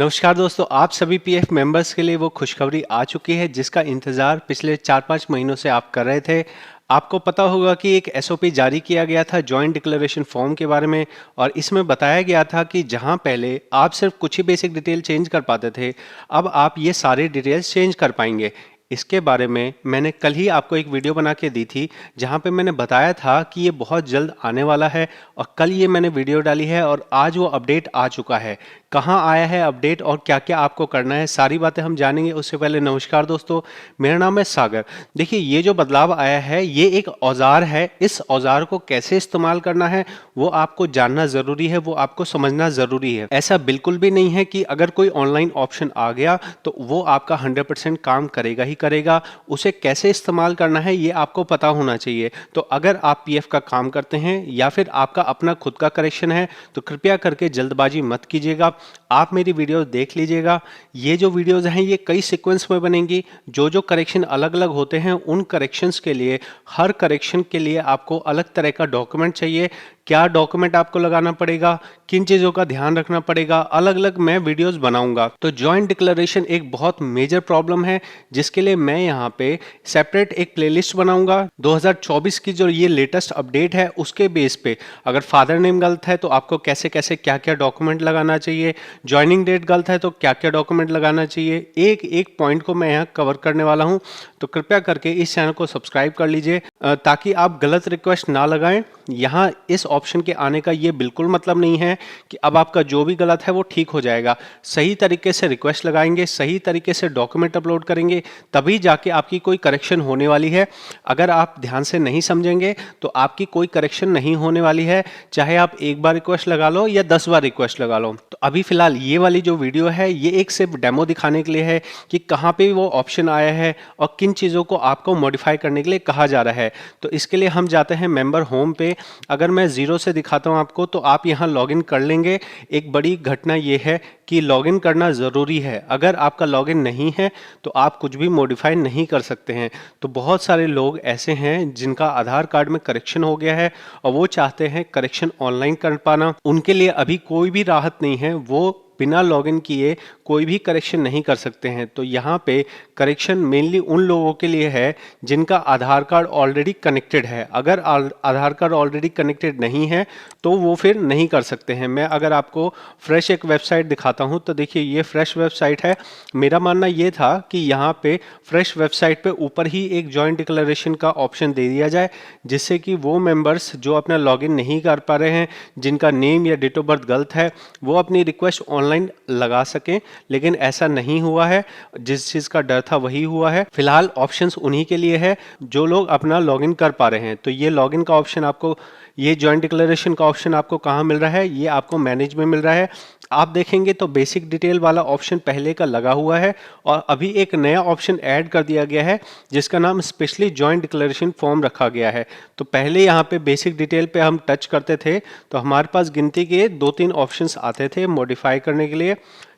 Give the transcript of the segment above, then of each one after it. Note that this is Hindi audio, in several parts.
नमस्कार दोस्तों, आप सभी पीएफ मेंबर्स के लिए वो खुशखबरी आ चुकी है जिसका इंतज़ार पिछले 4-5 महीनों से आप कर रहे थे। आपको पता होगा कि एक एसओपी जारी किया गया था जॉइंट डिक्लेरेशन फॉर्म के बारे में और इसमें बताया गया था कि जहां पहले आप सिर्फ कुछ ही बेसिक डिटेल चेंज कर पाते थे, अब आप ये सारे डिटेल्स चेंज कर पाएंगे। इसके बारे में मैंने कल ही आपको एक वीडियो बना के दी थी जहां पे मैंने बताया था कि ये बहुत जल्द आने वाला है और कल ये मैंने वीडियो डाली है और आज वो अपडेट आ चुका है। कहाँ आया है अपडेट और क्या क्या आपको करना है, सारी बातें हम जानेंगे। उससे पहले नमस्कार दोस्तों, मेरा नाम है सागर। देखिए, ये जो बदलाव आया है ये एक औजार है। इस औजार को कैसे इस्तेमाल करना है वो आपको जानना ज़रूरी है, वो आपको समझना ज़रूरी है। ऐसा बिल्कुल भी नहीं है कि अगर कोई ऑनलाइन ऑप्शन आ गया तो वो आपका 100% काम करेगा ही करेगा। उसे कैसे इस्तेमाल करना है ये आपको पता होना चाहिए। तो अगर आप पीएफ का काम करते हैं या फिर आपका अपना खुद का करेक्शन है तो कृपया करके जल्दबाजी मत कीजिएगा, आप मेरी वीडियो देख लीजिएगा। ये जो वीडियोस हैं ये कई सीक्वेंस में बनेंगी। जो करेक्शन अलग अलग होते हैं उन करेक्शंस के लिए, हर करेक्शन के लिए आपको अलग तरह का डॉक्यूमेंट चाहिए। क्या डॉक्यूमेंट आपको लगाना पड़ेगा, किन चीज़ों का ध्यान रखना पड़ेगा, अलग अलग मैं वीडियोस बनाऊंगा। तो जॉइंट डिक्लेरेशन एक बहुत मेजर प्रॉब्लम है जिसके लिए मैं यहाँ पे सेपरेट एक प्लेलिस्ट बनाऊंगा। 2024 की जो ये लेटेस्ट अपडेट है उसके बेस पे अगर फादर नेम गलत है तो आपको कैसे कैसे क्या क्या डॉक्यूमेंट लगाना चाहिए, ज्वाइनिंग डेट गलत है तो क्या क्या डॉक्यूमेंट लगाना चाहिए, एक एक पॉइंट को मैं यहाँ कवर करने वाला हूँ। तो कृपया करके इस चैनल को सब्सक्राइब कर लीजिए ताकि आप गलत रिक्वेस्ट ना लगाएं। यहाँ इस ऑप्शन के आने का ये बिल्कुल मतलब नहीं है कि अब आपका जो भी गलत है वो ठीक हो जाएगा। सही तरीके से रिक्वेस्ट लगाएंगे, सही तरीके से डॉक्यूमेंट अपलोड करेंगे, तभी जाके आपकी कोई करेक्शन होने वाली है। अगर आप ध्यान से नहीं समझेंगे तो आपकी कोई करेक्शन नहीं होने वाली है, चाहे आप एक बार रिक्वेस्ट लगा लो या 10 बार रिक्वेस्ट लगा लो। तो अभी फिलहाल ये वाली जो वीडियो है ये एक सिर्फ डेमो दिखाने के लिए है कि कहाँ पे वो ऑप्शन आया है और किन चीज़ों को आपको मॉडिफाई करने के लिए कहा जा रहा है। तो इसके लिए हम जाते हैं मेंबर होम पे। अगर मैं ज़ीरो से दिखाता हूँ आपको तो आप यहाँ लॉगिन कर लेंगे। एक बड़ी घटना ये है कि लॉगिन करना ज़रूरी है। अगर आपका लॉगिन नहीं है तो आप कुछ भी मॉडिफाई नहीं कर सकते हैं। तो बहुत सारे लोग ऐसे हैं जिनका आधार कार्ड में करेक्शन हो गया है और वो चाहते हैं करेक्शन ऑनलाइन कर पाना। उनके लिए अभी कोई भी राहत नहीं है, वो बिना लॉगिन किए कोई भी करेक्शन नहीं कर सकते हैं। तो यहाँ पे करेक्शन मेनली उन लोगों के लिए है जिनका आधार कार्ड ऑलरेडी कनेक्टेड है। अगर आधार कार्ड ऑलरेडी कनेक्टेड नहीं है तो वो फिर नहीं कर सकते हैं। मैं अगर आपको फ्रेश एक वेबसाइट दिखाता हूँ तो देखिए ये फ्रेश वेबसाइट है। मेरा मानना ये था कि यहाँ पे फ्रेश वेबसाइट पे ऊपर ही एक जॉइंट डिक्लेरेशन का ऑप्शन दे दिया जाए जिससे कि वो मेंबर्स जो अपना लॉगिन नहीं कर पा रहे हैं, जिनका नेम या डेट ऑफ बर्थ गलत है, वो अपनी रिक्वेस्ट ऑनलाइन लगा सकें। लेकिन ऐसा नहीं हुआ है, जिस चीज़ का डर था वही हुआ है। फिलहाल ऑप्शंस उन्हीं के लिए है जो लोग अपना लॉगिन कर पा रहे हैं। तो ये लॉगिन का ऑप्शन आपको, ये जॉइंट डिक्लेरेशन का ऑप्शन आपको कहाँ मिल रहा है, ये आपको मैनेज में मिल रहा है। आप देखेंगे तो बेसिक डिटेल वाला ऑप्शन पहले का लगा हुआ है और अभी एक नया ऑप्शन ऐड कर दिया गया है जिसका नाम स्पेशली जॉइंट डिक्लेरेशन फॉर्म रखा गया है। तो पहले यहाँ पे बेसिक डिटेल पे हम टच करते थे तो हमारे पास गिनती के 2-3 ऑप्शंस आते थे मॉडिफाई करने के लिए।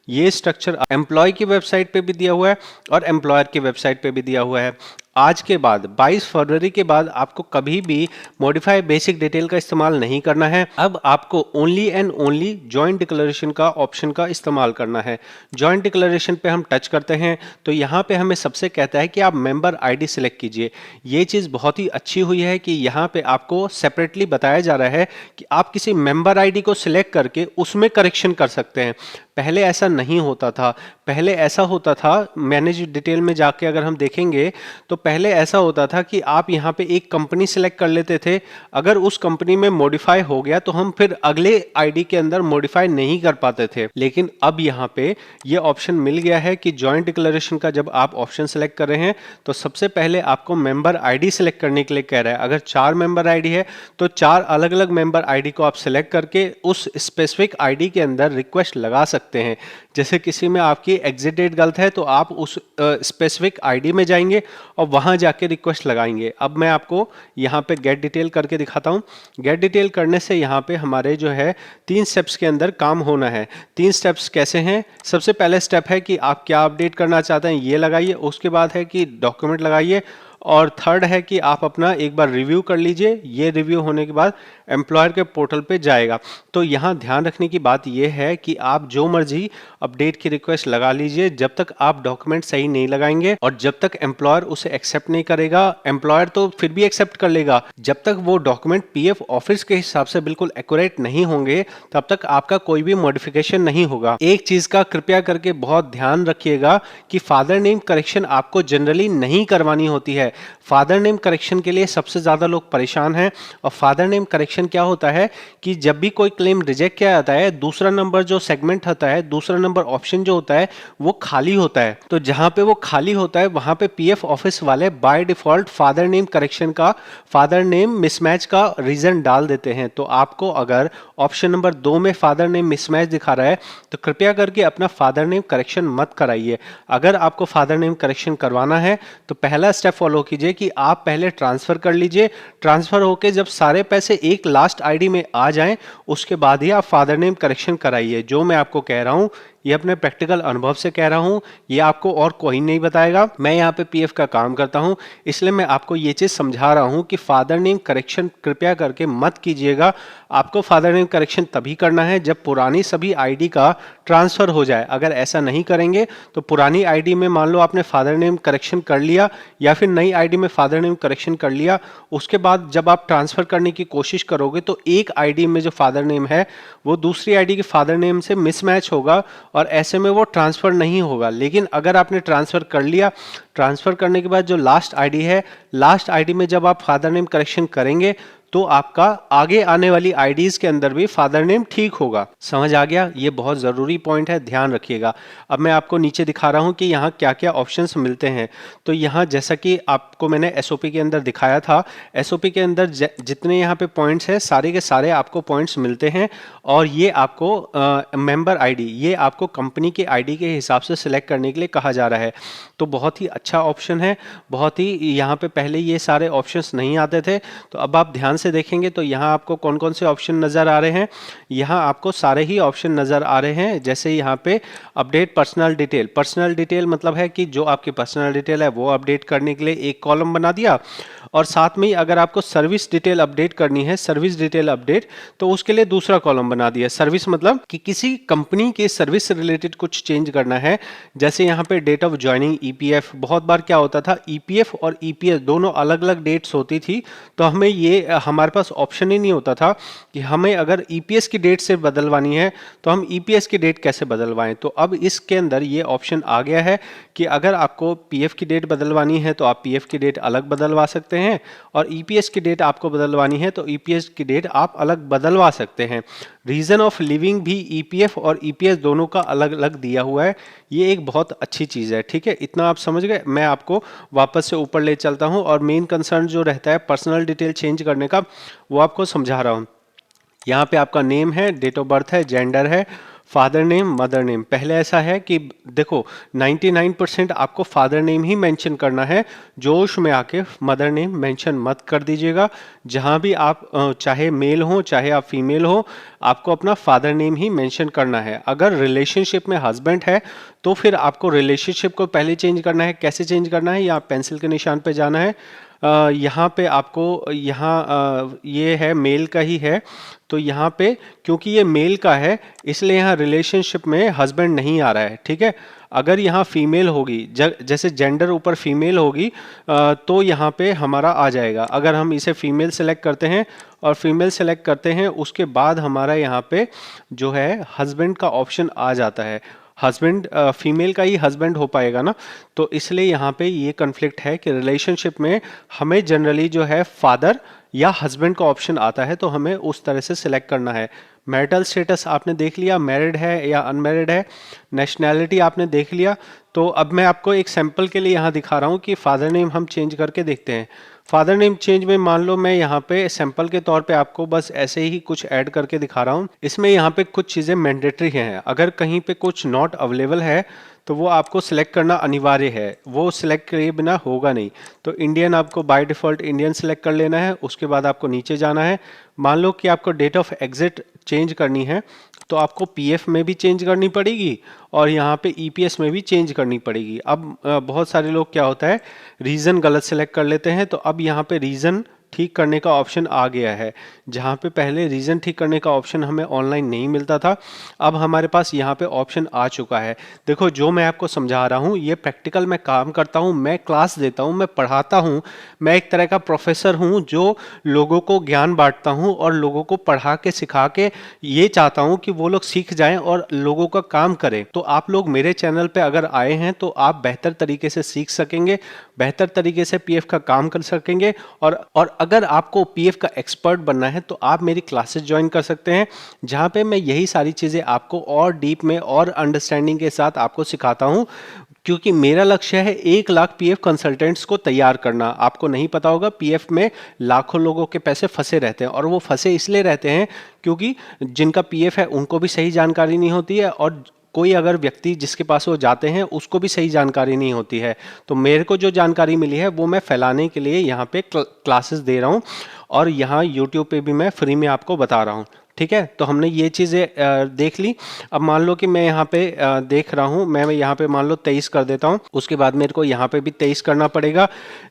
ये स्ट्रक्चर एम्प्लॉय की वेबसाइट पे भी दिया हुआ है और एम्प्लॉयर की वेबसाइट पे भी दिया हुआ है। आज के बाद 22 फरवरी के बाद आपको कभी भी मॉडिफाई बेसिक डिटेल का इस्तेमाल नहीं करना है। अब आपको only and only joint declaration का ऑप्शन का इस्तेमाल करना है। जॉइंट डिक्लेरेशन पे हम टच करते हैं तो यहाँ पे हमें सबसे कहता है कि आप मेंबर आईडी सिलेक्ट कीजिए। ये चीज़ बहुत ही अच्छी हुई है कि यहाँ पे आपको सेपरेटली बताया जा रहा है कि आप किसी मेंबर आईडी को सिलेक्ट करके उसमें करेक्शन कर सकते हैं। पहले ऐसा नहीं होता था। पहले ऐसा होता था, मैनेज डिटेल में जाके अगर हम देखेंगे तो पहले ऐसा होता था कि आप यहाँ पे एक कंपनी सिलेक्ट कर लेते थे। अगर उस कंपनी में मॉडिफाई हो गया तो हम फिर अगले आईडी के अंदर मॉडिफाई नहीं कर पाते थे। लेकिन अब यहाँ पे ये ऑप्शन मिल गया है कि जॉइंट डिक्लेरेशन का जब आप ऑप्शन सेलेक्ट कर रहे हैं तो सबसे पहले आपको मेंबर आईडी सेलेक्ट करने के लिए कह रहा है। अगर 4 मेंबर आईडी है तो 4 अलग अलग मेंबर आईडी को आप सेलेक्ट करके उस स्पेसिफिक आईडी के अंदर रिक्वेस्ट लगा सकते हैं। जैसे किसी में आपकी एग्जिट डेट गलत है तो आप उस स्पेसिफिक आईडी में जाएंगे और वहां जाके रिक्वेस्ट लगाएंगे। अब मैं आपको यहाँ पे गेट डिटेल करके दिखाता हूँ। गेट डिटेल करने से यहाँ पे हमारे जो है 3 स्टेप्स के अंदर काम होना है। 3 स्टेप्स कैसे हैं? सबसे पहले स्टेप है कि आप क्या अपडेट करना चाहते हैं ये लगाइए। उसके बाद है कि डॉक्यूमेंट लगाइए और थर्ड है कि आप अपना एक बार रिव्यू कर लीजिए, ये रिव्यू होने के बाद एम्प्लॉयर के पोर्टल पे जाएगा। तो यहाँ ध्यान रखने की बात यह है कि आप जो मर्जी अपडेट की रिक्वेस्ट लगा लीजिए, जब तक आप डॉक्यूमेंट सही नहीं लगाएंगे और जब तक एम्प्लॉयर उसे एक्सेप्ट नहीं करेगा, एम्प्लॉयर तो फिर भी एक्सेप्ट कर लेगा, जब तक वो डॉक्यूमेंट पीएफ ऑफिस के हिसाब से बिल्कुल एक्यूरेट नहीं होंगे तब तक आपका कोई भी मॉडिफिकेशन नहीं होगा। एक चीज का कृपया करके बहुत ध्यान रखिएगा कि फादर नेम करेक्शन आपको जनरली नहीं करवानी होती है। फादर नेम करेक्शन के लिए सबसे ज्यादा लोग परेशान हैं। और फादर नेम करेक्शन क्या होता है कि जब भी कोई क्लेम रिजेक्ट किया जाता है, दूसरा नंबर जो सेगमेंट होता है, दूसरा नंबर ऑप्शन जो होता है वो खाली होता है। तो जहां पे वो खाली होता है वहां पे पीएफ ऑफिस वाले by default father name correction का, फादर नेम मिसमैच का रीजन डाल देते हैं। तो आपको अगर ऑप्शन नंबर 2 में फादर नेम मिसमैच दिखा रहा है तो कृपया करके अपना फादर नेम करेक्शन मत कराइए। अगर आपको फादर नेम करेक्शन करवाना है तो पहला स्टेप फॉलो कीजिए कि आप पहले ट्रांसफर कर लीजिए। ट्रांसफर होके जब सारे पैसे एक लास्ट आईडी में आ जाएं उसके बाद ही आप फादर नेम करेक्शन कराइए। जो मैं आपको कह रहा हूं ये अपने प्रैक्टिकल अनुभव से कह रहा हूं, ये आपको और कोई नहीं बताएगा। मैं यहाँ पे पीएफ का काम करता हूं, इसलिए मैं आपको ये चीज समझा रहा हूं कि फादर नेम करेक्शन कृपया करके मत कीजिएगा। आपको फादर नेम करेक्शन तभी करना है जब पुरानी सभी आईडी का ट्रांसफर हो जाए। अगर ऐसा नहीं करेंगे तो पुरानी आईडी में मान लो आपने फादर नेम करेक्शन कर लिया या फिर नई आईडी में फादर नेम करेक्शन कर लिया, उसके बाद जब आप ट्रांसफर करने की कोशिश करोगे तो एक आईडी में जो फादर नेम है वो दूसरी आईडी के फादर नेम से मिसमैच होगा और ऐसे में वो ट्रांसफर नहीं होगा। लेकिन अगर आपने ट्रांसफर कर लिया, ट्रांसफर करने के बाद जो लास्ट आईडी है, लास्ट आईडी में जब आप फादर नेम करेक्शन करेंगे तो आपका आगे आने वाली आईडीज के अंदर भी फादर नेम ठीक होगा। समझ आ गया? ये बहुत जरूरी पॉइंट है, ध्यान रखिएगा। अब मैं आपको नीचे दिखा रहा हूं कि यहाँ क्या क्या ऑप्शंस मिलते हैं। तो यहाँ जैसा कि आपको मैंने एसओपी के अंदर दिखाया था, एसओपी के अंदर जितने यहाँ पे पॉइंट्स हैं सारे के सारे आपको पॉइंट्स मिलते हैं और ये आपको मेंबर आईडी, ये आपको कंपनी के आईडी के हिसाब से सिलेक्ट करने के लिए कहा जा रहा है। तो बहुत ही अच्छा ऑप्शन है, बहुत ही, यहाँ पे पहले ये सारे ऑप्शंस नहीं आते थे। तो अब आप ध्यान से देखेंगे तो यहाँ आपको कौन कौन से ऑप्शन नज़र आ रहे हैं। यहाँ आपको सारे ही ऑप्शन नज़र आ रहे हैं। जैसे यहाँ पे update personal detail, personal detail मतलब है कि जो आपकी पर्सनल डिटेल है वो अपडेट करने के लिए एक कॉलम बना दिया, और साथ में ही अगर आपको सर्विस डिटेल अपडेट करनी है, सर्विस डिटेल अपडेट, तो उसके लिए दूसरा कॉलम बना दिया। सर्विस मतलब कि किसी कंपनी के सर्विस से रिलेटेड कुछ चेंज करना है। जैसे यहाँ पे डेट ऑफ ज्वाइनिंग ईपीएफ, बहुत बार क्या होता था ईपीएफ और ईपीएस दोनों अलग अलग डेट्स होती थी, तो हमें ये हमारे पास ऑप्शन ही नहीं होता था कि हमें अगर ईपीएस की डेट से बदलवानी है तो हम ईपीएस की डेट कैसे बदलवाएं। तो अब इसके अंदर ये ऑप्शन आ गया है कि अगर आपको पीएफ की डेट बदलवानी है तो आप पीएफ की डेट अलग बदलवा सकते हैं, और ईपीएस की डेट आपको बदलवानी है तो ईपीएस की डेट आप अलग बदलवा सकते हैं। रीजन ऑफ लिविंग भी ईपीएफ और ईपीएस दोनों का अलग अलग दिया हुआ है। ये एक बहुत अच्छी चीज़ है, ठीक है, इतना आप समझ गए। मैं आपको वापस से ऊपर ले चलता हूं और मेन कंसर्न जो रहता है पर्सनल डिटेल चेंज करने का वो आपको समझा रहा हूं। यहाँ पे आपका नेम है, डेट ऑफ बर्थ है, जेंडर है, फादर नेम, मदर नेम। पहले ऐसा है कि देखो 99% आपको फादर नेम ही मेंशन करना है, जोश में आके मदर नेम मेंशन मत कर दीजिएगा। जहाँ भी आप चाहे मेल हो चाहे आप फीमेल हो, आपको अपना फादर नेम ही मेंशन करना है। अगर रिलेशनशिप में हस्बैंड है तो फिर आपको रिलेशनशिप को पहले चेंज करना है। कैसे चेंज करना है, यहाँ पेंसिल के निशान पे जाना है। यहाँ पे आपको ये है मेल का ही है, तो यहाँ पे क्योंकि ये मेल का है इसलिए यहाँ रिलेशनशिप में हस्बैंड नहीं आ रहा है, ठीक है। अगर यहाँ फीमेल होगी, जैसे जेंडर ऊपर फीमेल होगी तो यहाँ पे हमारा आ जाएगा। अगर हम इसे फीमेल सेलेक्ट करते हैं और फीमेल सेलेक्ट करते हैं उसके बाद हमारा यहाँ पे जो है हस्बैंड का ऑप्शन आ जाता है। हस्बैंड फीमेल का ही हस्बैंड हो पाएगा ना, तो इसलिए यहाँ पे ये कन्फ्लिक्ट है कि रिलेशनशिप में हमें जनरली जो है फादर या हस्बैंड का ऑप्शन आता है, तो हमें उस तरह से सिलेक्ट करना है। मैरिटल स्टेटस आपने देख लिया, मैरिड है या अनमैरिड है। नेशनैलिटी आपने देख लिया। तो अब मैं आपको एक सैंपल के लिए यहाँ दिखा रहा हूँ कि फादर नेम हम चेंज करके देखते हैं। फादर नेम चेंज में मान लो मैं यहाँ पे सैंपल के तौर पे आपको बस ऐसे ही कुछ ऐड करके दिखा रहा हूँ। इसमें यहाँ पे कुछ चीज़ें मैंडेटरी हैं, अगर कहीं पे कुछ नॉट अवेलेबल है तो वो आपको सिलेक्ट करना अनिवार्य है, वो सिलेक्ट किए बिना होगा नहीं। तो इंडियन आपको बाय डिफ़ॉल्ट इंडियन सिलेक्ट कर लेना है, उसके बाद आपको नीचे जाना है। मान लो कि आपको डेट ऑफ एग्जिट चेंज करनी है तो आपको पीएफ में भी चेंज करनी पड़ेगी और यहाँ पे ईपीएस में भी चेंज करनी पड़ेगी। अब बहुत सारे लोग क्या होता है, रीज़न गलत सेलेक्ट कर लेते हैं, तो अब यहाँ पे रीज़न ठीक करने का ऑप्शन आ गया है। जहाँ पे पहले रीज़न ठीक करने का ऑप्शन हमें ऑनलाइन नहीं मिलता था, अब हमारे पास यहाँ पे ऑप्शन आ चुका है। देखो, जो मैं आपको समझा रहा हूँ ये प्रैक्टिकल मैं काम करता हूँ, मैं क्लास देता हूँ, मैं पढ़ाता हूँ, मैं एक तरह का प्रोफेसर हूँ जो लोगों को ज्ञान बांटता हूँ और लोगों को पढ़ा के सिखा के ये चाहता हूँ कि वो लोग सीख जाएं और लोगों का काम करें। तो आप लोग मेरे चैनल पे अगर आए हैं तो आप बेहतर तरीके से सीख सकेंगे, बेहतर तरीके से पीएफ का काम कर सकेंगे। और अगर आपको पीएफ का एक्सपर्ट बनना है तो आप मेरी क्लासेस ज्वाइन कर सकते हैं, जहां पे मैं यही सारी चीज़ें आपको और डीप में और अंडरस्टैंडिंग के साथ आपको सिखाता हूं। क्योंकि मेरा लक्ष्य है 1 लाख पीएफ कंसल्टेंट्स को तैयार करना। आपको नहीं पता होगा, पीएफ में लाखों लोगों के पैसे फंसे रहते हैं और वो फंसे इसलिए रहते हैं क्योंकि जिनका पीएफ है उनको भी सही जानकारी नहीं होती है और कोई अगर व्यक्ति जिसके पास वो जाते हैं उसको भी सही जानकारी नहीं होती है। तो मेरे को जो जानकारी मिली है वो मैं फैलाने के लिए यहाँ पे क्लासेस दे रहा हूँ और यहाँ यूट्यूब पे भी मैं फ्री में आपको बता रहा हूँ। ठीक है, तो हमने ये चीज़ें देख ली। अब मान लो कि मैं यहाँ पे देख रहा हूँ, मैं यहाँ पे मान लो 23 कर देता हूँ, उसके बाद मेरे को यहाँ पे भी 23 करना पड़ेगा।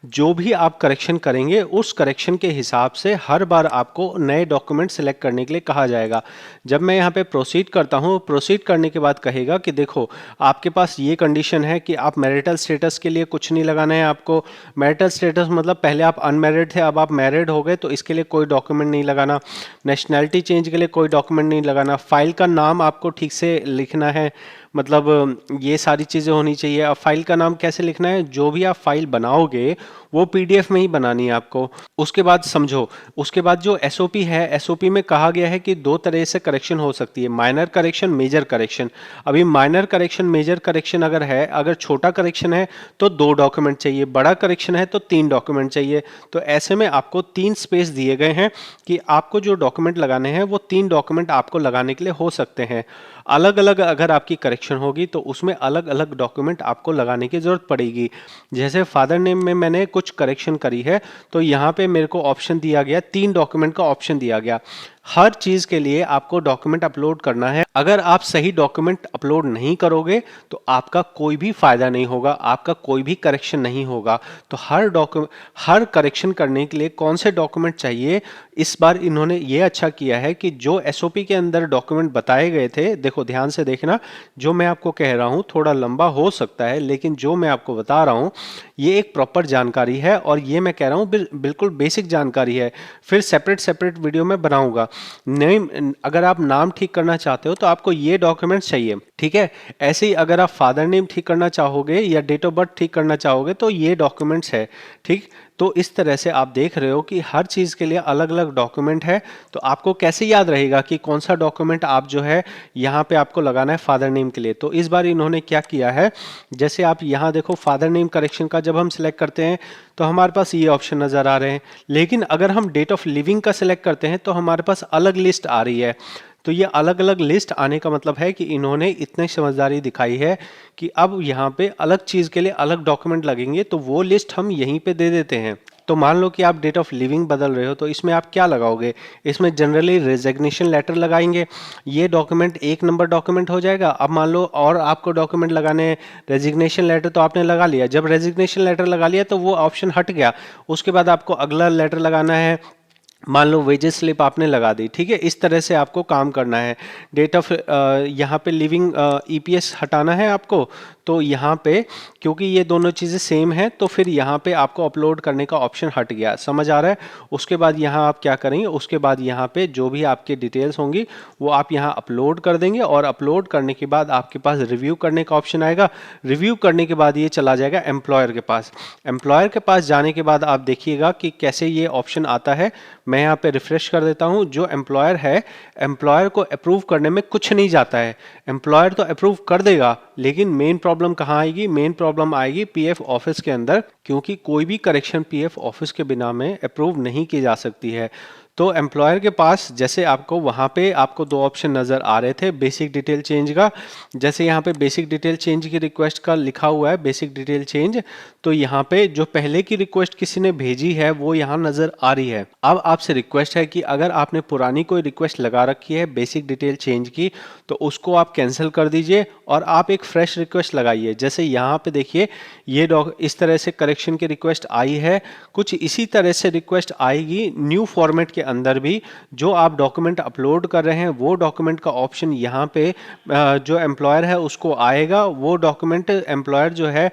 जो भी आप करेक्शन करेंगे उस करेक्शन के हिसाब से हर बार आपको नए डॉक्यूमेंट सेलेक्ट करने के लिए कहा जाएगा। जब मैं यहाँ पे प्रोसीड करता हूँ, प्रोसीड करने के बाद कहेगा कि देखो आपके पास ये कंडीशन है कि आप मैरिटल स्टेटस के लिए कुछ नहीं लगाना है आपको। मैरिटल स्टेटस मतलब पहले आप अनमैरिड थे, अब आप मैरिड हो गए, तो इसके लिए कोई डॉक्यूमेंट नहीं लगाना। नेशनैलिटी चेंज के लिए कोई डॉक्यूमेंट नहीं लगाना। फाइल का नाम आपको ठीक से लिखना है, मतलब ये सारी चीज़ें होनी चाहिए। अब फाइल का नाम कैसे लिखना है, जो भी आप फाइल बनाओगे वो पीडीएफ में ही बनानी है आपको। उसके बाद समझो, उसके बाद जो एसओपी है, एसओपी में कहा गया है कि 2 तरह से करेक्शन हो सकती है, माइनर करेक्शन, मेजर करेक्शन। अभी माइनर करेक्शन, मेजर करेक्शन अगर है, अगर छोटा करेक्शन है तो 2 डॉक्यूमेंट चाहिए, बड़ा करेक्शन है तो 3 डॉक्यूमेंट चाहिए। तो ऐसे में आपको 3 स्पेस दिए गए हैं कि आपको जो डॉक्यूमेंट लगाने हैं वो 3 डॉक्यूमेंट आपको लगाने के लिए हो सकते हैं। अलग अलग अगर आपकी करेक्शन होगी तो उसमें अलग अलग डॉक्यूमेंट आपको लगाने की ज़रूरत पड़ेगी। जैसे फादर नेम में मैंने कुछ करेक्शन करी है तो यहाँ पे मेरे को ऑप्शन दिया गया, 3 डॉक्यूमेंट का ऑप्शन दिया गया। हर चीज़ के लिए आपको डॉक्यूमेंट अपलोड करना है। अगर आप सही डॉक्यूमेंट अपलोड नहीं करोगे तो आपका कोई भी फ़ायदा नहीं होगा, आपका कोई भी करेक्शन नहीं होगा। तो हर करेक्शन करने के लिए कौन से डॉक्यूमेंट चाहिए, इस बार इन्होंने ये अच्छा किया है कि जो एसओपी के अंदर डॉक्यूमेंट बताए गए थे, देखो ध्यान से देखना, जो मैं आपको कह रहा हूँ थोड़ा लंबा हो सकता है लेकिन जो मैं आपको बता रहा हूँ ये एक प्रॉपर जानकारी है और ये मैं कह रहा हूँ बिल्कुल बेसिक जानकारी है। फिर सेपरेट वीडियो में बनाऊंगा। नहीं, अगर आप नाम ठीक करना चाहते हो तो आपको ये डॉक्यूमेंट्स चाहिए, ठीक है। ऐसे ही अगर आप फादर नेम ठीक करना चाहोगे या डेट ऑफ बर्थ ठीक करना चाहोगे तो ये डॉक्यूमेंट्स है, ठीक। तो इस तरह से आप देख रहे हो कि हर चीज़ के लिए अलग अलग डॉक्यूमेंट है। तो आपको कैसे याद रहेगा कि कौन सा डॉक्यूमेंट आप जो है यहाँ पे आपको लगाना है फादर नेम के लिए। तो इस बार इन्होंने क्या किया है, जैसे आप यहाँ देखो फादर नेम करेक्शन का जब हम सिलेक्ट करते हैं तो हमारे पास ये ऑप्शन नज़र आ रहे हैं, लेकिन अगर हम डेट ऑफ लिविंग का सिलेक्ट करते हैं तो हमारे पास अलग लिस्ट आ रही है। तो ये अलग अलग लिस्ट आने का मतलब है कि इन्होंने इतनी समझदारी दिखाई है कि अब यहाँ पे अलग चीज़ के लिए अलग डॉक्यूमेंट लगेंगे तो वो लिस्ट हम यहीं पे दे देते हैं। तो मान लो कि आप डेट ऑफ लिविंग बदल रहे हो तो इसमें आप क्या लगाओगे, इसमें जनरली रेजिग्नेशन लेटर लगाएंगे, ये डॉक्यूमेंट 1 नंबर डॉक्यूमेंट हो जाएगा। अब मान लो और आपको डॉक्यूमेंट लगाने हैं, रेजिग्नेशन लेटर तो आपने लगा लिया, जब रेजिग्नेशन लेटर लगा लिया तो वो ऑप्शन हट गया। उसके बाद आपको अगला लेटर लगाना है, मान लो वेजेस स्लिप आपने लगा दी, ठीक है। इस तरह से आपको काम करना है। डेट ऑफ यहाँ पे लिविंग ईपीएस हटाना है आपको, तो यहाँ पे क्योंकि ये दोनों चीज़ें सेम हैं तो फिर यहाँ पे आपको अपलोड करने का ऑप्शन हट गया, समझ आ रहा है। उसके बाद यहाँ आप क्या करेंगे, उसके बाद यहाँ पे जो भी आपकी डिटेल्स होंगी वो आप यहाँ अपलोड कर देंगे और अपलोड करने के बाद आपके पास रिव्यू करने का ऑप्शन आएगा। रिव्यू करने के बाद ये चला जाएगा एम्प्लॉयर के पास। एम्प्लॉयर के पास जाने के बाद आप देखिएगा कि कैसे ये ऑप्शन आता है। मैं यहाँ पे रिफ्रेश कर देता हूँ। जो एम्प्लॉयर है, एम्प्लॉयर को अप्रूव करने में कुछ नहीं जाता है, एम्प्लॉयर तो अप्रूव कर देगा, लेकिन मेन प्रॉब्लम कहाँ आएगी, मेन प्रॉब्लम आएगी पीएफ ऑफिस के अंदर, क्योंकि कोई भी करेक्शन पीएफ ऑफिस के बिना में अप्रूव नहीं की जा सकती है। तो एम्प्लॉयर के पास जैसे आपको वहाँ पे आपको दो ऑप्शन नज़र आ रहे थे बेसिक डिटेल चेंज का। जैसे यहाँ पे बेसिक डिटेल चेंज की रिक्वेस्ट का लिखा हुआ है बेसिक डिटेल चेंज, तो यहाँ पे जो पहले की रिक्वेस्ट किसी ने भेजी है वो यहाँ नज़र आ रही है। अब आपसे रिक्वेस्ट है कि अगर आपने पुरानी कोई रिक्वेस्ट लगा रखी है बेसिक डिटेल चेंज की, तो उसको आप कैंसिल कर दीजिए और आप एक फ्रेश रिक्वेस्ट लगाइए। जैसे यहाँ पे देखिए ये इस तरह से करेक्शन की रिक्वेस्ट आई है, कुछ इसी तरह से रिक्वेस्ट आएगी न्यू फॉर्मेट के अंदर भी। जो आप डॉक्यूमेंट अपलोड कर रहे हैं वो डॉक्यूमेंट का ऑप्शन यहाँ पे जो एम्प्लॉयर है उसको आएगा, वो डॉक्यूमेंट एम्प्लॉयर जो है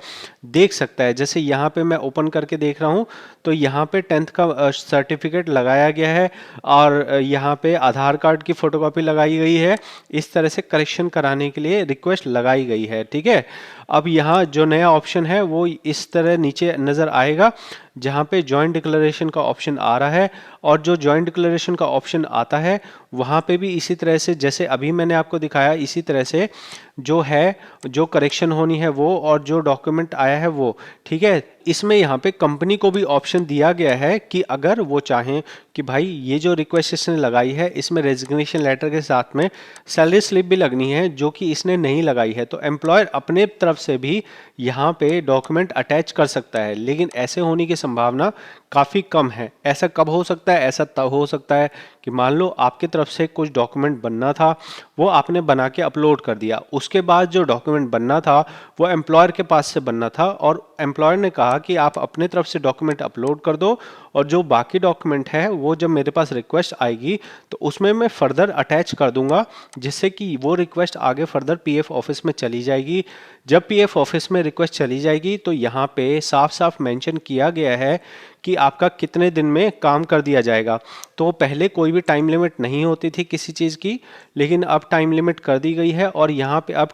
देख सकता है। जैसे यहाँ पे मैं ओपन करके देख रहा हूँ तो यहाँ पे 10th का सर्टिफिकेट लगाया गया है और यहाँ पे आधार कार्ड की फोटोकॉपी लगाई गई है। इस तरह से करेक्शन कराने के लिए रिक्वेस्ट लगाई गई है, ठीक है। अब यहाँ जो नया ऑप्शन है वो इस तरह नीचे नज़र आएगा जहाँ पे जॉइंट डिक्लेरेशन का ऑप्शन आ रहा है, और जो जॉइंट डिक्लेरेशन का ऑप्शन आता है वहाँ पे भी इसी तरह से जैसे अभी मैंने आपको दिखाया इसी तरह से जो है जो करेक्शन होनी है वो और जो डॉक्यूमेंट आया है वो, ठीक है। इसमें यहाँ पे कंपनी को भी ऑप्शन दिया गया है कि अगर वो चाहें कि भाई ये जो रिक्वेस्ट इसने लगाई है इसमें रेजिग्नेशन लेटर के साथ में सैलरी स्लिप भी लगनी है जो कि इसने नहीं लगाई है, तो एम्प्लॉयर अपने तरफ से भी यहाँ पे डॉक्यूमेंट अटैच कर सकता है। लेकिन ऐसे होने की संभावना काफ़ी कम है। ऐसा कब हो सकता है? ऐसा तब हो सकता है कि मान लो आपकी तरफ से कुछ डॉक्यूमेंट बनना था, वो आपने बना के अपलोड कर दिया, उसके बाद जो डॉक्यूमेंट बनना था वो एम्प्लॉयर के पास से बनना था और एम्प्लॉयर ने कहा कि आप अपने तरफ से डॉक्यूमेंट अपलोड कर दो और जो बाकी डॉक्यूमेंट है वो जब मेरे पास रिक्वेस्ट आएगी तो उसमें मैं फर्दर अटैच कर दूंगा, जिससे कि वो रिक्वेस्ट आगे फर्दर पीएफ ऑफिस में चली जाएगी। जब पीएफ ऑफिस में रिक्वेस्ट चली जाएगी तो यहाँ पे साफ साफ मेंशन किया गया है कि आपका कितने दिन में काम कर दिया जाएगा। तो पहले कोई भी टाइम लिमिट नहीं होती थी किसी चीज़ की, लेकिन अब टाइम लिमिट कर दी गई है और यहाँ पे अब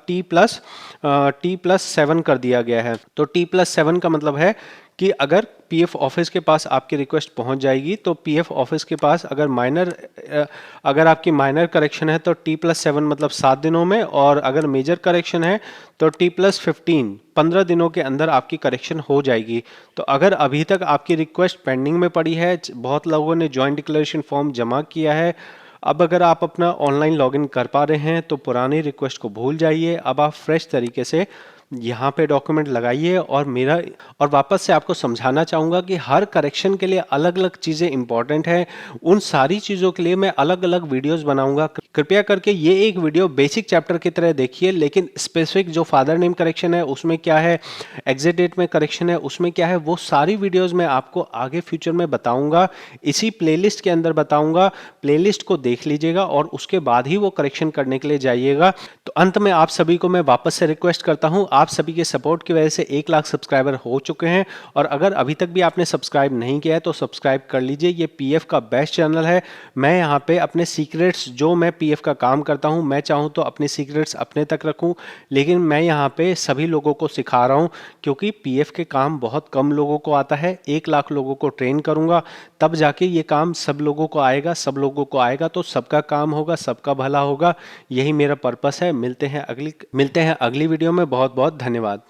T+7 कर दिया गया है। तो T+7 का मतलब है कि अगर पीएफ ऑफिस के पास आपकी रिक्वेस्ट पहुंच जाएगी तो पीएफ ऑफिस के पास अगर आपकी माइनर करेक्शन है तो T+7 मतलब 7 दिनों में, और अगर मेजर करेक्शन है तो T+15 15 दिनों के अंदर आपकी करेक्शन हो जाएगी। तो अगर अभी तक आपकी रिक्वेस्ट पेंडिंग में पड़ी है, बहुत लोगों ने जॉइंट डिक्लेरेशन फॉर्म जमा किया है, अब अगर आप अपना ऑनलाइन लॉगिन कर पा रहे हैं तो पुरानी रिक्वेस्ट को भूल जाइए। अब आप फ्रेश तरीके से यहाँ पे डॉक्यूमेंट लगाइए। और वापस से आपको समझाना चाहूँगा कि हर करेक्शन के लिए अलग अलग चीज़ें इंपॉर्टेंट हैं। उन सारी चीज़ों के लिए मैं अलग अलग वीडियोस बनाऊंगा। कृपया करके ये एक वीडियो बेसिक चैप्टर की तरह देखिए, लेकिन स्पेसिफिक जो फादर नेम करेक्शन है उसमें क्या है, एग्जिट डेट में करेक्शन है उसमें क्या है, वो सारी वीडियोस मैं आपको आगे फ्यूचर में बताऊंगा। इसी प्लेलिस्ट के अंदर बताऊंगा, प्लेलिस्ट को देख लीजिएगा और उसके बाद ही वो करेक्शन करने के लिए जाइएगा। तो अंत में आप सभी को मैं वापस से रिक्वेस्ट करता हूं, आप सभी के सपोर्ट की वजह से 1 लाख सब्सक्राइबर हो चुके हैं, और अगर अभी तक भी आपने सब्सक्राइब नहीं किया है तो सब्सक्राइब कर लीजिए। ये पीएफ का बेस्ट चैनल है। मैं यहाँ पे अपने सीक्रेट्स, जो मैं पीएफ का काम करता हूँ, मैं चाहूँ तो अपने सीक्रेट्स अपने तक रखूँ, लेकिन मैं यहाँ पे सभी लोगों को सिखा रहा हूँ क्योंकि पीएफ के काम बहुत कम लोगों को आता है। 1 लाख लोगों को ट्रेन करूँगा तब जाके ये काम सब लोगों को आएगा, सब लोगों को आएगा तो सबका काम होगा, सबका भला होगा। यही मेरा पर्पस है। मिलते हैं अगली वीडियो में। बहुत बहुत धन्यवाद।